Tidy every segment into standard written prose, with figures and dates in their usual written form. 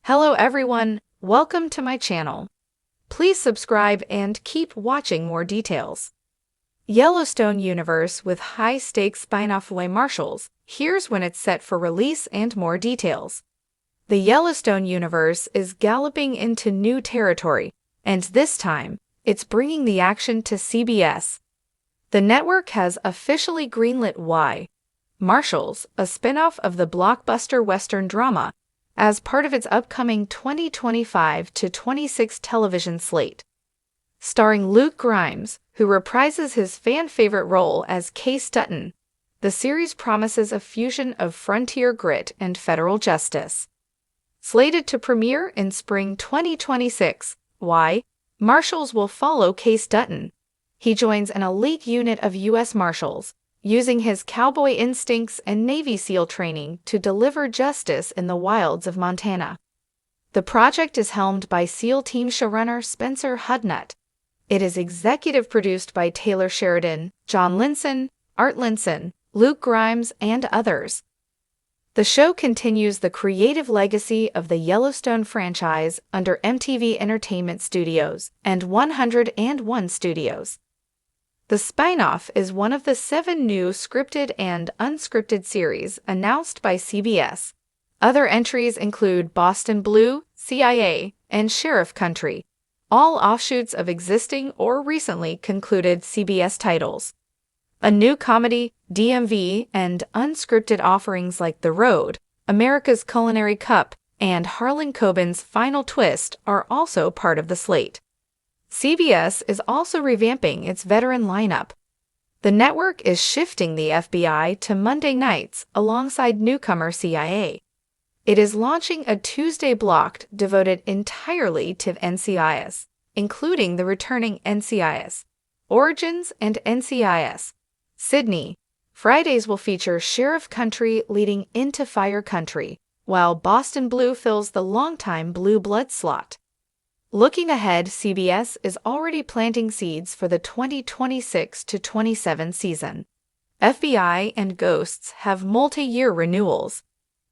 Hello everyone, welcome to my channel. Please subscribe and keep watching more details. Yellowstone universe with high-stakes spin-off by Marshalls. Here's when it's set for release and more details. The Yellowstone universe is galloping into new territory, and this time, it's bringing the action to CBS. The network has officially greenlit Y. Marshalls, a spin-off of the blockbuster Western drama, as part of its upcoming 2025-26 television slate. Starring Luke Grimes, who reprises his fan-favorite role as Case Dutton, the series promises a fusion of frontier grit and federal justice. Slated to premiere in spring 2026, Y. Marshalls will follow Case Dutton. He joins an elite unit of U.S. Marshals, using his cowboy instincts and Navy SEAL training to deliver justice in the wilds of Montana. The project is helmed by SEAL Team showrunner Spencer Hudnut. It is executive produced by Taylor Sheridan, John Linson, Art Linson, Luke Grimes, and others. The show continues the creative legacy of the Yellowstone franchise under MTV Entertainment Studios and 101 Studios. The Spinoff is one of the 7 new scripted and unscripted series announced by CBS. Other entries include Boston Blue, CIA, and Sheriff Country, all offshoots of existing or recently concluded CBS titles. A new comedy, DMV, and unscripted offerings like The Road, America's Culinary Cup, and Harlan Coben's Final Twist are also part of the slate. CBS is also revamping its veteran lineup. The network is shifting the FBI to Monday nights alongside newcomer CIA. It is launching a Tuesday block devoted entirely to NCIS, including the returning NCIS Origins and NCIS Sydney. Fridays will feature Sheriff Country leading into Fire Country, while Boston Blue fills the longtime Blue Blood slot. Looking ahead, CBS is already planting seeds for the 2026-27 season. FBI and Ghosts have multi-year renewals.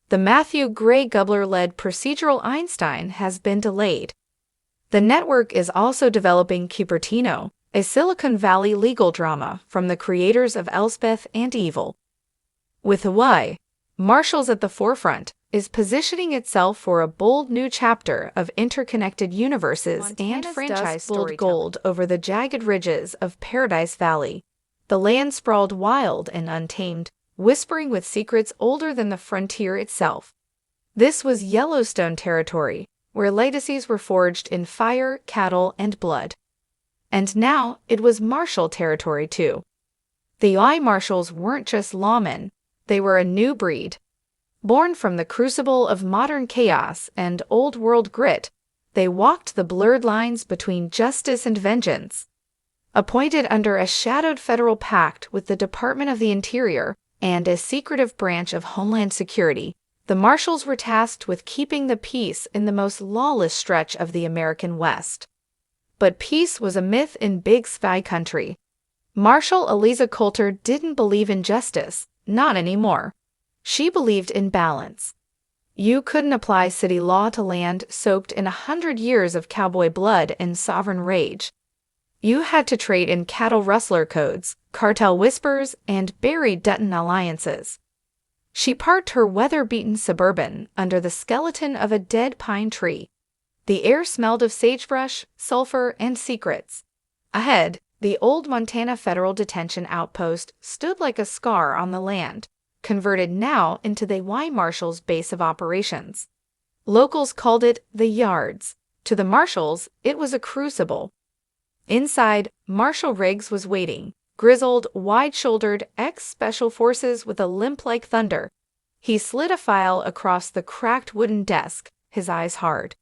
The Matthew Gray Gubler-led procedural Einstein has been delayed. The network is also developing Cupertino, a Silicon Valley legal drama from the creators of Elspeth and Evil. With Y. Marshalls at the forefront, is positioning itself for a bold new chapter of interconnected universes Montana's and franchise storytelling. Gold over the jagged ridges of Paradise Valley. The land sprawled wild and untamed, whispering with secrets older than the frontier itself. This was Yellowstone territory, where legacies were forged in fire, cattle, and blood. And now it was Marshall territory too. The Y Marshalls weren't just lawmen, they were a new breed. Born from the crucible of modern chaos and old-world grit, they walked the blurred lines between justice and vengeance. Appointed under a shadowed federal pact with the Department of the Interior and a secretive branch of Homeland Security, the Marshalls were tasked with keeping the peace in the most lawless stretch of the American West. But peace was a myth in Big Sky Country. Marshal Eliza Coulter didn't believe in justice, not anymore. She believed in balance. You couldn't apply city law to land soaked in 100 years of cowboy blood and sovereign rage. You had to trade in cattle rustler codes, cartel whispers, and buried Dutton alliances. She parked her weather-beaten Suburban under the skeleton of a dead pine tree. The air smelled of sagebrush, sulfur, and secrets. Ahead, the old Montana Federal Detention Outpost stood like a scar on the land, converted now into the Y Marshalls base of operations. Locals called it the Yards. To the Marshalls, it was a crucible. Inside, Marshal Riggs was waiting, grizzled, wide-shouldered ex-Special Forces with a limp like thunder. He slid a file across the cracked wooden desk, his eyes hard.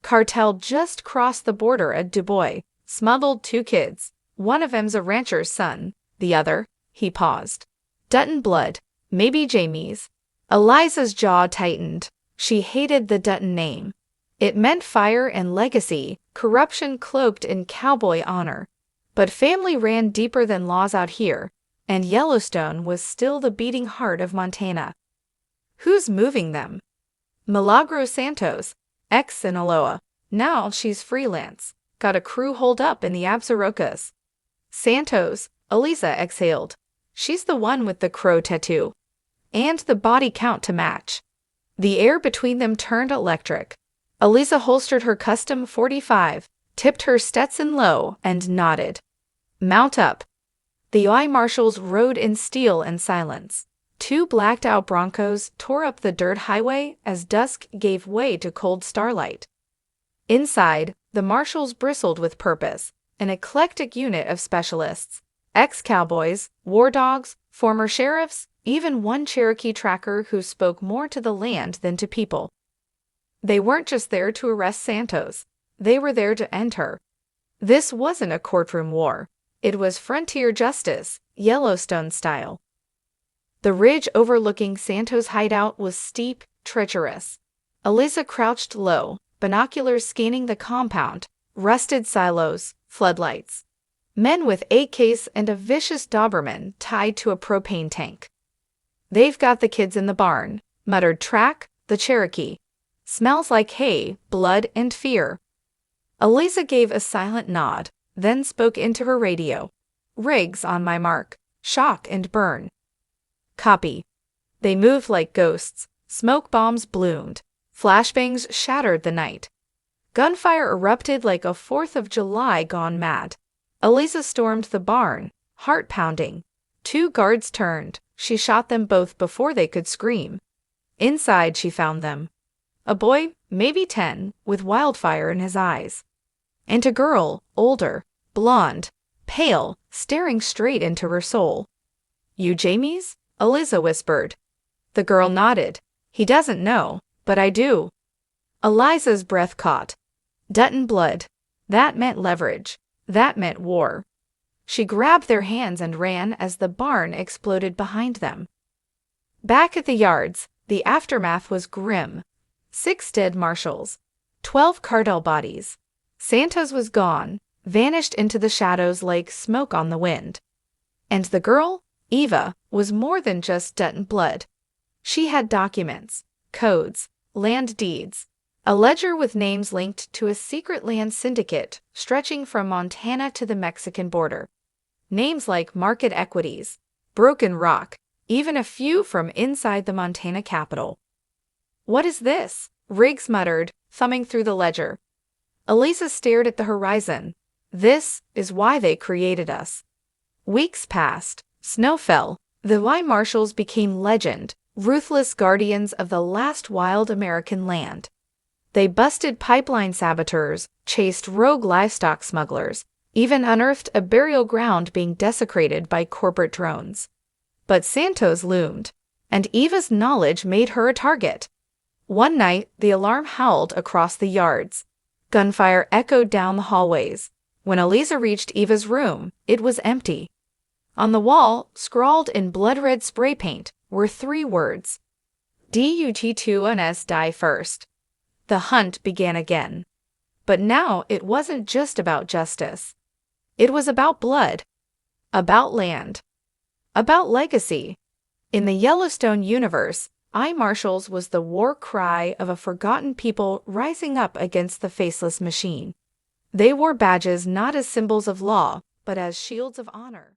Cartel just crossed the border at Du Bois, smuggled 2 kids. One of them's a rancher's son, the other, he paused. Dutton blood. Maybe Jamie's. Eliza's jaw tightened. She hated the Dutton name. It meant fire and legacy, corruption cloaked in cowboy honor. But family ran deeper than laws out here, and Yellowstone was still the beating heart of Montana. Who's moving them? Milagros Santos, ex-Sinaloa. Now she's freelance. Got a crew holed up in the Absarokas. Santos, Eliza exhaled. She's the one with the crow tattoo. And the body count to match. The air between them turned electric. Eliza holstered her custom .45, tipped her Stetson low, and nodded. Mount up. The UI marshals rode in steel and silence. Two blacked-out Broncos tore up the dirt highway as dusk gave way to cold starlight. Inside, the marshals bristled with purpose, an eclectic unit of specialists. Ex-cowboys, war dogs, former sheriffs, even one Cherokee tracker who spoke more to the land than to people. They weren't just there to arrest Santos. They were there to end her. This wasn't a courtroom war. It was frontier justice, Yellowstone style. The ridge overlooking Santos' hideout was steep, treacherous. Eliza crouched low, binoculars scanning the compound, rusted silos, floodlights. Men with AKs and a vicious Doberman tied to a propane tank. They've got the kids in the barn, muttered Track, the Cherokee. Smells like hay, blood, and fear. Eliza gave a silent nod, then spoke into her radio. Riggs on my mark. Shock and burn. Copy. They moved like ghosts. Smoke bombs bloomed. Flashbangs shattered the night. Gunfire erupted like a 4th of July gone mad. Eliza stormed the barn, heart pounding. Two guards turned. She shot them both before they could scream. Inside she found them. A boy, maybe 10, with wildfire in his eyes. And a girl, older, blonde, pale, staring straight into her soul. You Jamie's? Eliza whispered. The girl nodded. He doesn't know, but I do. Eliza's breath caught. Dutton blood. That meant leverage. That meant war. She grabbed their hands and ran as the barn exploded behind them. Back at the yards, the aftermath was grim. 6 dead marshals. 12 Cardell bodies. Santos was gone, vanished into the shadows like smoke on the wind. And the girl, Eva, was more than just Dutton blood. She had documents, codes, land deeds, a ledger with names linked to a secret land syndicate stretching from Montana to the Mexican border. Names like Market Equities, Broken Rock, even a few from inside the Montana capital. What is this? Riggs muttered, thumbing through the ledger. Eliza stared at the horizon. This is why they created us. Weeks passed. Snow fell. The Y Marshals became legend, ruthless guardians of the last wild American land. They busted pipeline saboteurs, chased rogue livestock smugglers, even unearthed a burial ground being desecrated by corporate drones. But Santos loomed, and Eva's knowledge made her a target. One night, the alarm howled across the yards. Gunfire echoed down the hallways. When Eliza reached Eva's room, it was empty. On the wall, scrawled in blood-red spray paint, were 3 words. DUT2NS die first. The hunt began again. But now it wasn't just about justice. It was about blood. About land. About legacy. In the Yellowstone universe, I Marshals was the war cry of a forgotten people rising up against the faceless machine. They wore badges not as symbols of law, but as shields of honor.